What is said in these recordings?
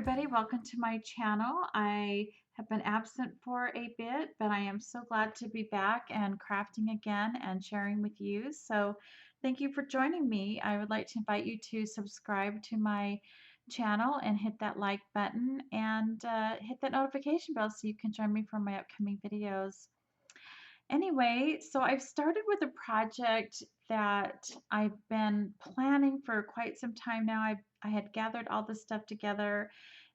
everybody, welcome to my channel. I have been absent for a bit, but I am so glad to be back and crafting again and sharing with you. So thank you for joining me. I would like to invite you to subscribe to my channel and hit that like button and hit that notification bell so you can join me for my upcoming videos. Anyway, so I've started with a project that I've been planning for quite some time now. I had gathered all this stuff together,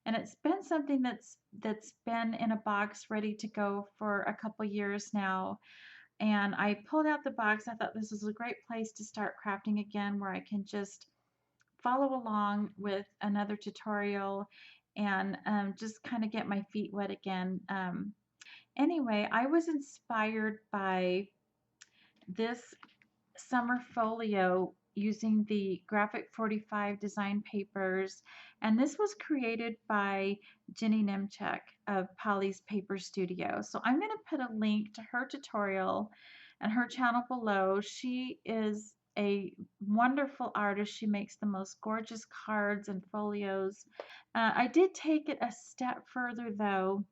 and it's been something that's been in a box ready to go for a couple years now. And I pulled out the box. I thought this was a great place to start crafting again, where I can just follow along with another tutorial and just kind of get my feet wet again. Anyway, I was inspired by this summer folio using the Graphic 45 design papers, and this was created by Jenny Nemchek of Polly's Paper Studio. So I'm going to put a link to her tutorial and her channel below. She is a wonderful artist. She makes the most gorgeous cards and folios. I did take it a step further though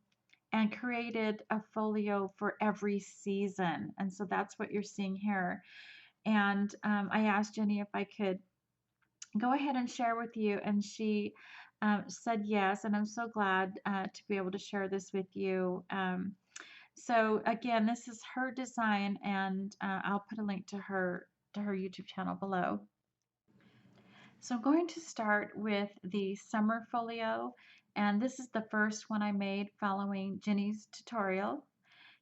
and created a folio for every season. And so that's what you're seeing here. And I asked Jenny if I could go ahead and share with you, and she said yes. And I'm so glad to be able to share this with you. So again, this is her design, and I'll put a link to her YouTube channel below. So I'm going to start with the summer folio, and this is the first one I made following Jenny's tutorial.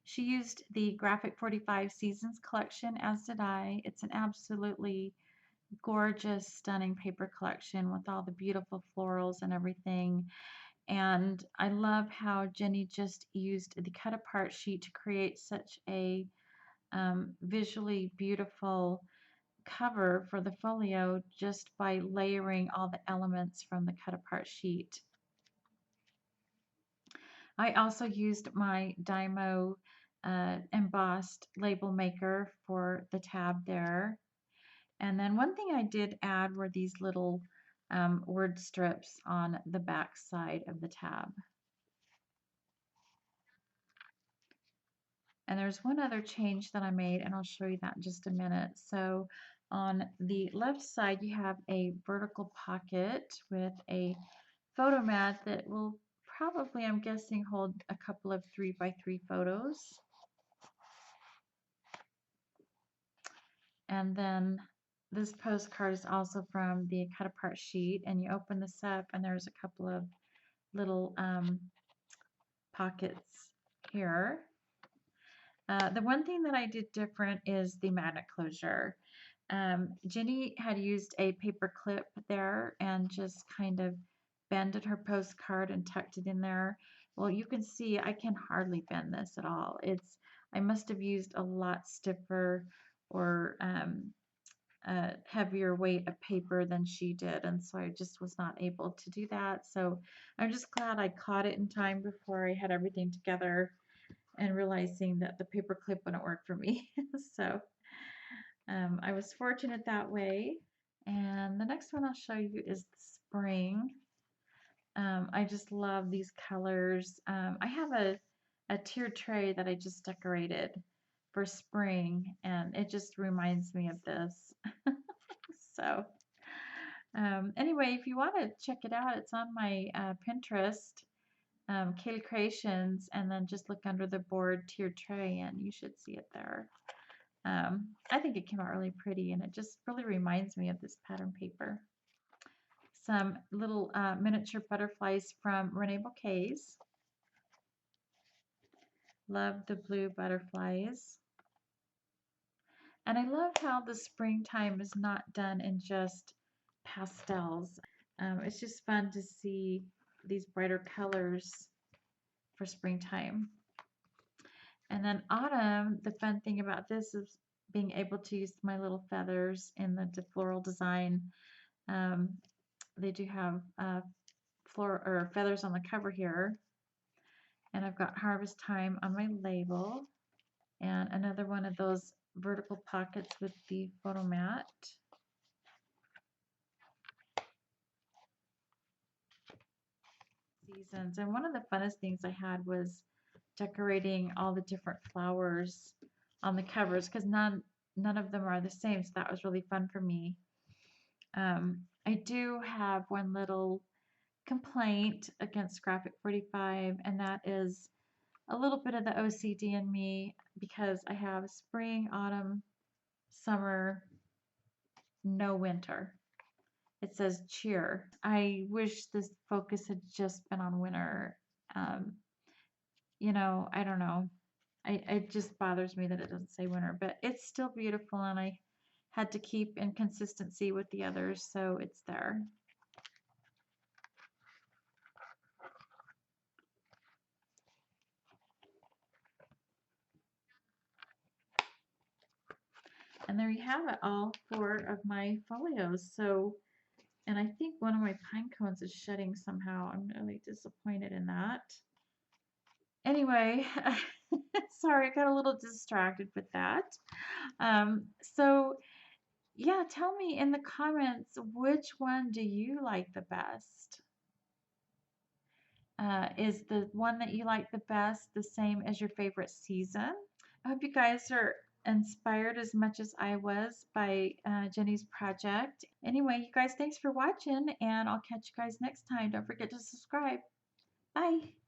She used the Graphic 45 Seasons collection, as did I. It's an absolutely gorgeous, stunning paper collection with all the beautiful florals and everything. And I love how Jenny just used the cut apart sheet to create such a visually beautiful cover for the folio just by layering all the elements from the cut apart sheet. I also used my Dymo embossed label maker for the tab there. And then one thing I did add were these little word strips on the back side of the tab. And there's one other change that I made, and I'll show you that in just a minute. So on the left side, you have a vertical pocket with a photo mat that will probably, I'm guessing, hold a couple of 3x3 photos. And then this postcard is also from the cut apart sheet, and you open this up and there's a couple of little pockets here. The one thing that I did different is the magnet closure. Jenny had used a paper clip there and just kind of bended her postcard and tucked it in there. Well, you can see I can hardly bend this at all. I must have used a lot stiffer or heavier weight of paper than she did, and so I just was not able to do that. So I'm just glad I caught it in time before I had everything together and realizing that the paper clip wouldn't work for me. So I was fortunate that way. And the next one I'll show you is the spring. I just love these colors. I have a tiered tray that I just decorated for spring, and it just reminds me of this. So anyway, if you want to check it out, it's on my Pinterest, Kaylee Creations, and then just look under the board tiered tray and you should see it there. I think it came out really pretty, and it just really reminds me of this pattern paper. Some little miniature butterflies from Renee Bouquets. Love the blue butterflies. And I love how the springtime is not done in just pastels. It's just fun to see these brighter colors for springtime. And then autumn, the fun thing about this is being able to use my little feathers in the floral design. They do have feathers on the cover here. And I've got harvest time on my label. And another one of those vertical pockets with the photo mat. Seasons. And one of the funnest things I had was decorating all the different flowers on the covers because none of them are the same. So that was really fun for me. I do have one little complaint against Graphic 45, and that is a little bit of the OCD in me because I have spring, autumn, summer, no winter. It says cheer. I wish this focus had just been on winter. Um, I don't know. It just bothers me that it doesn't say winter, but it's still beautiful, and I had to keep in consistency with the others, so it's there. And there you have it, all four of my folios. So, and I think one of my pine cones is shedding somehow. I'm really disappointed in that. Anyway, sorry, I got a little distracted with that. So yeah, tell me in the comments, which one do you like the best? Is the one that you like the best the same as your favorite season? I hope you guys are inspired as much as I was by Jenny's project. Anyway, you guys, thanks for watching, and I'll catch you guys next time. Don't forget to subscribe. Bye.